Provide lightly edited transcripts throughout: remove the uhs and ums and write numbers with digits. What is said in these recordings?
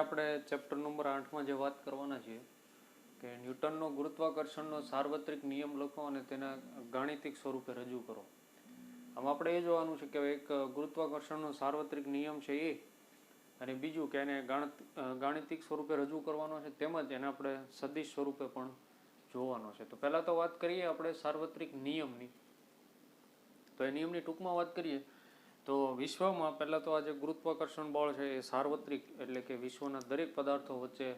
આપણે chapter number 8માં જે વાત કરવાના છીએ કે ન્યૂટનનો ગુરુત્વાકર્ષણનો સાર્વત્રિક નિયમ લખો અને તેના ગાણિતિક સ્વરૂપે રજૂ કરો. આમ આપણે એ જોવાનું છે કે એક ગુરુત્વાકર્ષણનો સાર્વત્રિક નિયમ છે એ, અને બીજું કે એને ગાણિતિક સ્વરૂપે રજૂ કરવાનો છે, તેમજ એને આપણે સદિશ સ્વરૂપે પણ જોવાનો છે. તો પહેલાં તો વાત કરીએ આપણે સાર્વત્રિક નિયમની. તો એ નિયમની ટૂંકમાં વાત કરીએ તો વિશ્વમાં પહેલાં તો આ જે ગુરુત્વાકર્ષણ બળ છે એ સાર્વત્રિક, એટલે કે વિશ્વના દરેક પદાર્થો વચ્ચે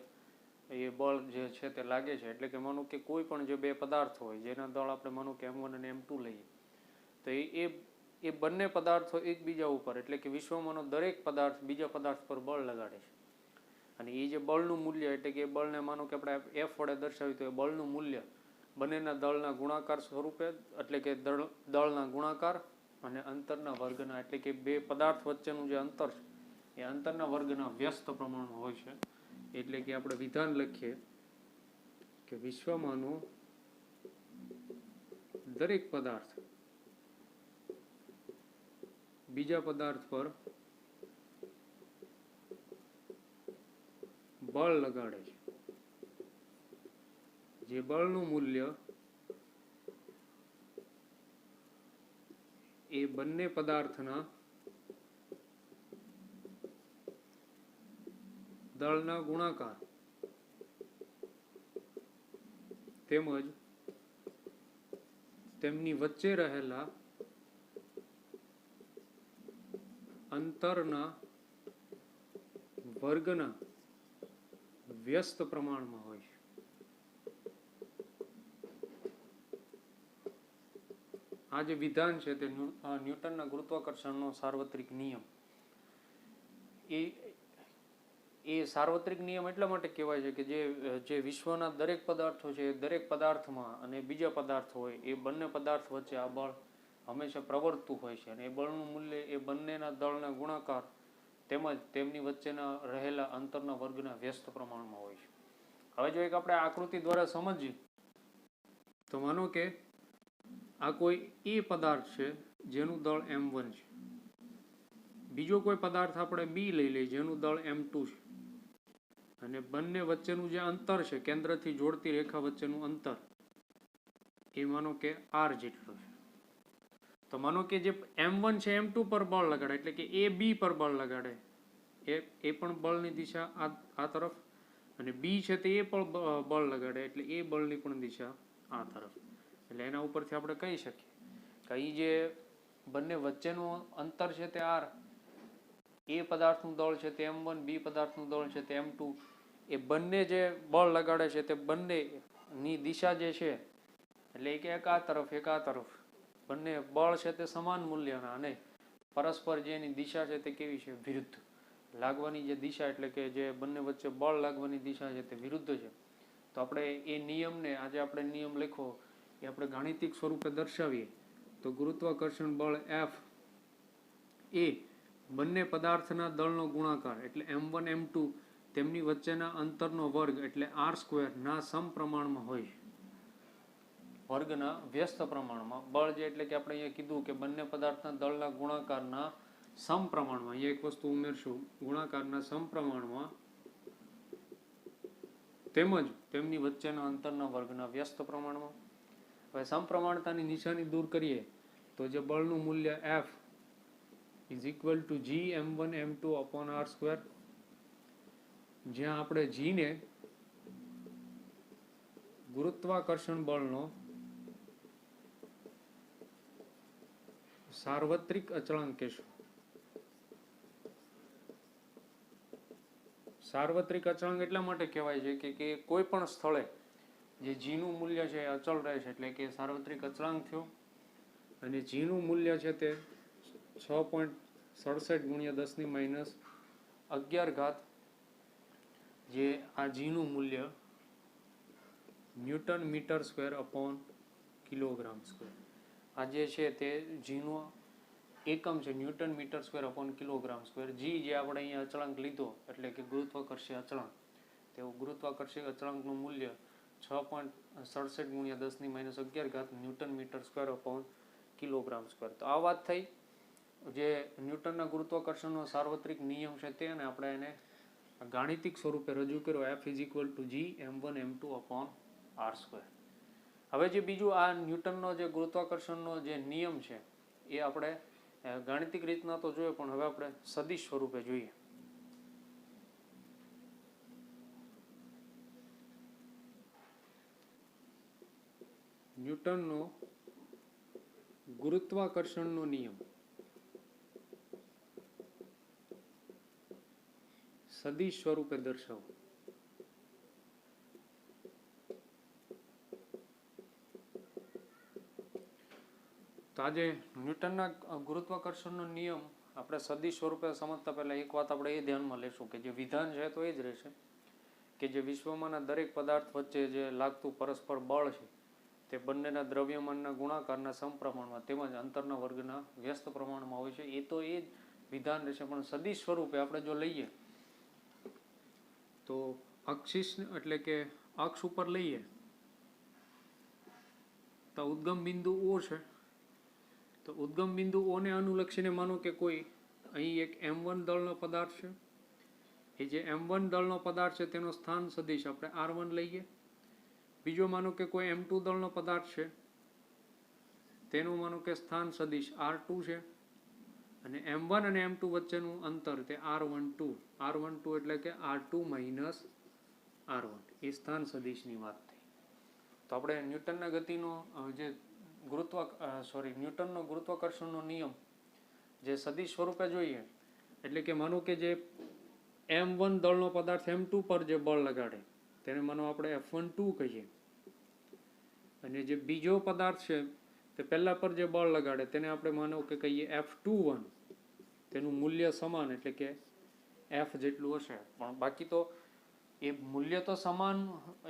એ બળ જે છે તે લાગે છે. એટલે કે માનો કે કોઈ પણ જે બે પદાર્થો હોય જેના દળ આપણે માનો કે M1 અને M2 લઈએ, તો એ બંને પદાર્થો એકબીજા ઉપર, એટલે કે વિશ્વમાંનો દરેક પદાર્થ બીજા પદાર્થ પર બળ લગાડે છે. અને એ જે બળનું મૂલ્ય, એટલે કે એ બળને માનો કે આપણે F વડે દર્શાવ્યું તો એ બળનું મૂલ્ય બંનેના દળના ગુણાકાર સ્વરૂપે, એટલે કે દળના ગુણાકાર અને અંતરના વર્ગના, એટલે કે બે પદાર્થ વચ્ચેનું જે અંતર છે એ અંતરના વર્ગના વ્યસ્ત પ્રમાણમાં હોય છે. એટલે કે આપણે વિધાન લખીએ કે વિશ્વમાંનો દરેક પદાર્થ બીજા પદાર્થ પર બળ લગાડે છે. જે બળનું મૂલ્ય એ બંને પદાર્થના દળના ગુણાકાર તેમજ તેમની વચ્ચે રહેલા અંતરના વર્ગના વ્યસ્ત પ્રમાણમાં હોય છે. આ જે વિધાન છે તે ન્યૂટનના ગુરુત્વાકર્ષણનો સાર્વત્રિક નિયમ. એ સાર્વત્રિક નિયમ એટલા માટે કહેવાય છે કે જે વિશ્વના દરેક પદાર્થો છે એ દરેક પદાર્થમાં અને બીજા પદાર્થ હોય એ બંને પદાર્થ વચ્ચે આ બળ હંમેશા પ્રવર્તતું હોય છે. અને એ બળનું મૂલ્ય એ બંનેના દળના ગુણાકાર તેમજ તેમની વચ્ચેના રહેલા અંતરના વર્ગના વ્યસ્ત પ્રમાણમાં હોય છે. હવે જો એક આપણે આકૃતિ દ્વારા સમજીએ તો માનો કે આ કોઈ એ પદાર્થ છે જેનું દળ M1 છે. બીજો કોઈ પદાર્થ આપણે B લઈ લઈએ જેનું દળ M2 છે. અને બંને વચ્ચેનું જે અંતર છે, કેન્દ્રથી જોડતી રેખા વચ્ચેનું અંતર, એ માનો કે R જેટલું છે. તો માનો કે જે M1 છે M2 પર બળ લગાડે, એટલે કે એ B પર બળ લગાડે, એ પણ બળની દિશા આ તરફ, અને B છે તે એ પણ બળ લગાડે એટલે એ બળની પણ દિશા આ તરફ. એટલે એના ઉપરથી આપણે કહી શકીએ કે અહીં જે બંને વચ્ચેનું અંતર છે તે R, એ પદાર્થનું દળ છે તે M1, B પદાર્થનું દળ છે તે M2, એ બંને જે બળ લગાડે છે તે બંનેની દિશા જે છે, એટલે એક આ તરફ એક આ તરફ, બંને બળ છે તે સમાન મૂલ્યના, અને પરસ્પર જે એની દિશા છે તે કેવી છે, વિરુદ્ધ. લાગવાની જે દિશા, એટલે કે જે બંને વચ્ચે બળ લાગવાની દિશા છે તે વિરુદ્ધ છે. તો આપણે એ નિયમને, આજે આપણે નિયમ લખ્યો એ આપણે ગાણિતિક સ્વરૂપે દર્શાવીએ તો ગુરુત્વાકર્ષણ બળ F એ બંને પદાર્થના દળનો ગુણાકાર, એટલે M1 M2 તેમની વચ્ચેના અંતરનો વર્ગ, એટલે R² ના સમપ્રમાણમાં હોય. વર્ગના વ્યસ્ત પ્રમાણમાં બળ જે, એટલે કે આપણે અહીંયા કીધું કે બંને પદાર્થના દળના ગુણાકારના સમપ્રમાણમાં, અહીંયા એક વસ્તુ ઉમેરશું, ગુણાકારના સમપ્રમાણમાં તેમજ તેમની વચ્ચેના અંતરના વર્ગના વ્યસ્ત પ્રમાણમાં. હવે સમપ્રમાણતાની નિશાની દૂર કરીએ તો જે બળનું મૂલ્ય F is equal to G M1 M2 upon R², જ્યાં આપણે G ને ગુરુત્વાકર્ષણ બળનો સાર્વત્રિક અચળાંક કહેશું. સાર્વત્રિક અચળાંક એટલા માટે કહેવાય છે કે કોઈ પણ સ્થળે જે G નું મૂલ્ય છે એ અચળ રહે છે, એટલે કે સાર્વત્રિક અચળાંક થયો. અને G નું મૂલ્ય છે તે 6.67 × 10⁻11, જે આ G નું મૂલ્ય newton metre square upon kilogram square. આ જે છે તે G નું એકમ છે newton metre square upon kilogram square. G જે આપણે અહીંયા અચળાંક લીધો, એટલે કે ગુરુત્વાકર્ષીય અચળાંક, તેવું ગુરુત્વાકર્ષીય અચળાંકનું મૂલ્ય 6.67 × 10⁻11 newton metre square upon kilogram square. તો આ વાત થઈ જે ન્યૂટનના ગુરુત્વાકર્ષણનો સાર્વત્રિક નિયમ છે તે, અને આપણે એને ગાણિતિક સ્વરૂપે રજૂ કર્યો F=G m1m2/r². હવે જે બીજું આ ન્યૂટનનો જે ગુરુત્વાકર્ષણનો જે નિયમ છે એ આપણે ગાણિતિક રીતના તો જોઈએ, પણ હવે આપણે સદિશ સ્વરૂપે જોઈએ. ન્યૂટનનો ગુરુત્વાકર્ષણનો નિયમ સદિશ સ્વરૂપે દર્શાવો. તો આજે ન્યૂટનના ગુરુત્વાકર્ષણનો નિયમ આપણે સદિશ સ્વરૂપે સમજતા પહેલા એક વાત આપણે એ ધ્યાનમાં લેશું કે જે વિધાન છે તો એ જ રહેશે કે જે વિશ્વમાંના દરેક પદાર્થ વચ્ચે જે લાગતું પરસ્પર બળ છે તે બંનેના દ્રવ્યમાનના ગુણાકારના સમપ્રમાણમાં તેમજ અંતરના વર્ગના વ્યસ્ત પ્રમાણમાં હોય છે. એ તો એ જ વિધાન રહેશે, પણ સદિશ સ્વરૂપે આપણે જો લઈએ તો અક્ષિસ એટલે કે અક્ષ ઉપર લઈએ તો ઉદ્ગમ બિંદુ O છે. તો ઉદ્ગમ બિંદુ O ને અનુલક્ષીને માનો કે કોઈ અહીં એક m1 દળનો પદાર્થ છે. એ જે m1 દળનો પદાર્થ છે તેનો સ્થાન સદિશ આપણે r1 લઈએ. બીજો માનો કે કોઈ m2 દળનો પદાર્થ છે, તેનું માનો કે સ્થાન સદિશ r2 છે. અને m1 અને m2 વચ્ચેનું અંતર તે r12 એટલે કે r2 માઇનસ r1 એ સ્થાન સદિશની વાત થઈ. તો આપણે ન્યૂટનના ગતિનો જે ન્યૂટનનો ગુરુત્વાકર્ષણનો નિયમ જે સદિશ સ્વરૂપે જોઈએ એટલે કે માનો કે જે m1 દળનો પદાર્થ m2 પર જે બળ લગાડે તેને માનો આપણે F12 કહીએ, અને જે બીજો પદાર્થ છે તે પહેલા પર જે બળ લગાડે તેને આપણે માનો કે કહીએ F21. તેનું મૂલ્ય સમાન એટલે કે F જેટલું હશે, પણ બાકી તો એ મૂલ્ય તો સમાન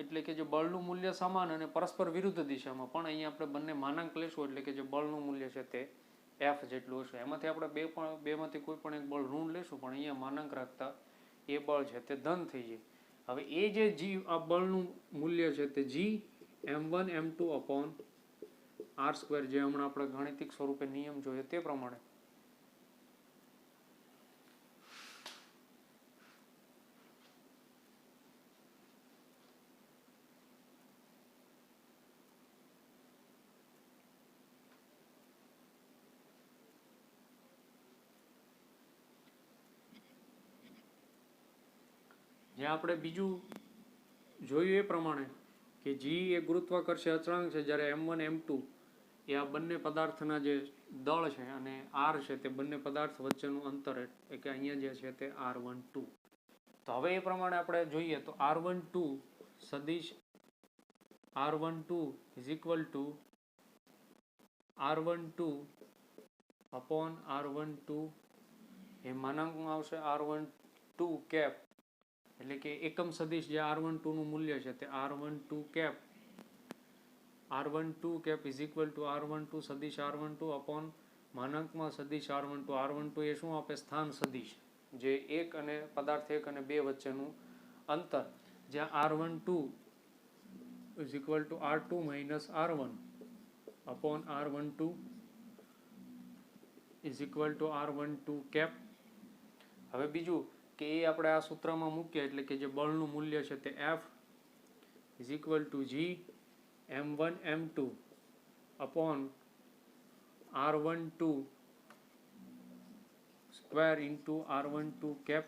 એટલે કે જે બળનું મૂલ્ય સમાન અને પરસ્પર વિરુદ્ધ દિશામાં, પણ અહીંયા આપણે બંને માનાંક લેશું એટલે કે જે બળનું મૂલ્ય છે તે F જેટલું હશે. એમાંથી આપણે બેમાંથી કોઈ પણ એક બળ ઋણ લેશું, પણ અહીંયા માનાંક રાખતા એ બળ છે તે ધન થઈ જાય. હવે એ જે G આ બળનું મૂલ્ય છે તે G m1m2/r², જે હમણાં આપણે ગાણિતિક સ્વરૂપે નિયમ જોઈએ તે પ્રમાણે જે આપણે બીજું જોયું એ પ્રમાણે કે G એ ગુરુત્વાકર્ષી અચળાંક છે, જ્યારે m1 m2 એ આ બંને પદાર્થના જે દળ છે અને r છે તે બંને પદાર્થ વચ્ચેનું અંતર એટલે કે અહીંયા જે છે તે r12. તો હવે એ પ્રમાણે આપણે જોઈએ તો r12 સદિશ r12 r12 એ માનાંકમાં આવશે r12 કેપ, એટલે કે એકમ સદિશ જે r12 નું મૂલ્ય છે તે r12 કેપ r12 સદિશ r12 માનાંકમાં સદિશ r12 એ શું આપે? સ્થાન સદિશ, જે એક અને પદાર્થ 1 અને 2 વચ્ચેનું અંતર, જ્યાં r12 r2 minus r1 r12 cap. હવે બીજું કે એ આપણે આ સૂત્રમાં મૂકીએ એટલે કે જે બળનું મૂલ્ય છે તે F G m1m2/r12 square into r12 cap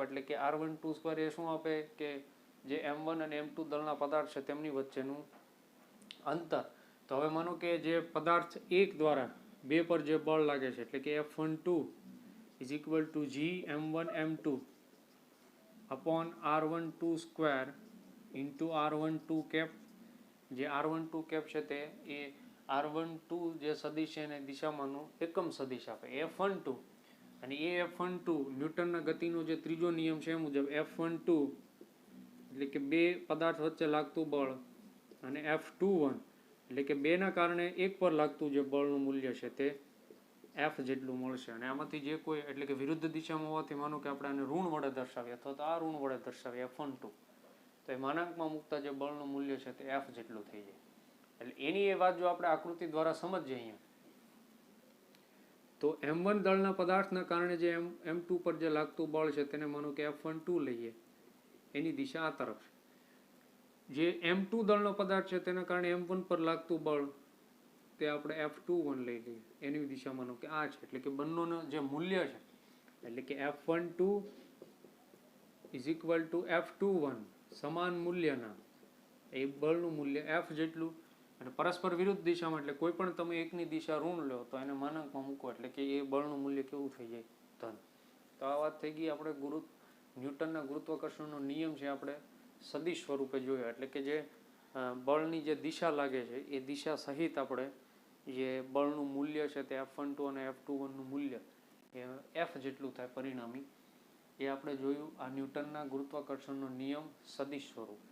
એટલે કે r12 સ્ક્વેર એ શું આપે કે જે m1 અને m2 દળના પદાર્થ છે તેમની વચ્ચેનું અંતર. તો હવે માનો કે જે પદાર્થ 1 દ્વારા 2 પર જે બળ લાગે છે એટલે કે F12 G m1m2/r12 square into r12 cap, જે r12 કેપ છે તે એ r12 જે સદિશ છે એને દિશામાંનું એકમ સદિશ આપે F12, અને એ F12 ન્યૂટનના ગતિનો જે ત્રીજો નિયમ છે એ મુજબ F12 એટલે કે બે પદાર્થ વચ્ચે લાગતું બળ, અને F21 એટલે કે બેના કારણે એક પર લાગતું જે બળનું મૂલ્ય છે તે F જેટલું મળશે. અને આમાંથી જે કોઈ એટલે કે વિરુદ્ધ દિશામાં હોવાથી માનો કે આપણે આને ઋણ વડે દર્શાવીએ અથવા તો આ ઋણ વડે દર્શાવીએ F12, તો એ માનાંકમાં મૂકતા જે બળનું મૂલ્ય છે તે F જેટલું થઈ જાય. એટલે એની એ વાત જો આપણે આકૃતિ દ્વારા સમજીએ અહીંયા તો M1 દળના પદાર્થના કારણે જે M2 પર જે લાગતું બળ છે તેને માનો કે F12 લઈએ, એની દિશા આ તરફ છે. જે M2 દળનો પદાર્થ છે તેના કારણે M1 પર લાગતું બળ તે આપણે F21 લઈ લઈએ, એની દિશા માનો કે આ છે. એટલે કે બંનેનું જે મૂલ્ય છે, એટલે કે F12 is equal to F21, સમાન મૂલ્યના એ બળનું મૂલ્ય F જેટલું, અને પરસ્પર વિરુદ્ધ દિશામાં, એટલે કોઈ પણ તમે એકની દિશા ઋણ લો તો એને માનાંકમાં મૂકો એટલે કે એ બળનું મૂલ્ય કેવું થઈ જાય? ધન. તો આ વાત થઈ ગઈ આપણે ન્યૂટનના ગુરુત્વાકર્ષણનો નિયમ છે આપણે સદિશ સ્વરૂપે જોયો. એટલે કે જે બળની જે દિશા લાગે છે એ દિશા સહિત આપણે જે બળનું મૂલ્ય છે તે F12 અને F21નું મૂલ્ય એ F જેટલું થાય પરિણામી, એ આપણે જોયું આ ન્યૂટનના ગુરુત્વાકર્ષણનો નિયમ સદિશ સ્વરૂપે.